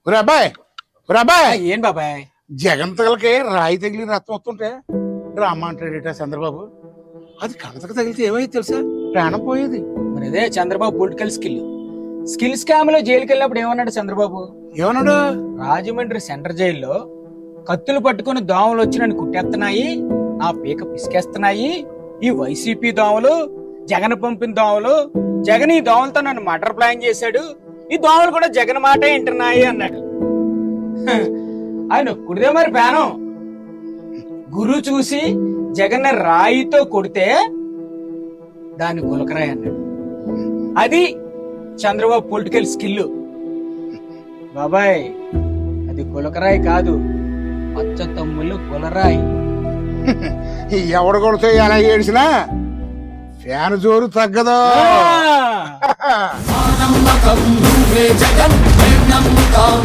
ఒరే అబ్బాయి ఒరే అబ్బాయి ఏం బాబాయ్ జగన్ తగలకి రాయి తగిలి రక్తం వస్తుంటే రామ్మ అంటాడేట చంద్రబాబు. అది కణతకు తగిలితే ఏమైంది తెలుసా? ప్రాణం పోయేది. మరి అదే చంద్రబాబు పొలిటికల్ స్కిల్ స్కామ్ లో జైలుకి వెళ్ళినప్పుడు ఏమన్నాడు చంద్రబాబు? ఏమన్నాడు? రాజమండ్రి సెంట్రల్ జైల్లో కత్తులు పట్టుకుని దోమలు వచ్చి నన్ను కుట్టేస్తున్నాయి, నా పీక పిసికేస్తున్నాయి, ఈ వైసీపీ దోమలు, జగన్ పంపిన దోమలు, జగన్ ఈ దోమలతో నన్ను మర్డర్ ప్లాన్ చేశాడు, ఈ దోమలు కూడా జగన్ మాట వింటున్నాయి అన్నాడు. ఆయన కుడిదే మరి ప్రాణం. గురు చూసి జగన్ రాయితో కొడితే దాన్ని గులకరాయి అన్నాడు. అది చంద్రబాబు పొలిటికల్ స్కిల్ బాబాయ్. అది గులకరాయి కాదు, పచ్చ తమ్ముళ్ళు గులరాయి. ఎవడు కొడితే ఎలా ఏడ్చినా ఫ్యాన్ జోరు తగ్గదు. నమ్మకం నువ్వే జగన్, నమ్మకం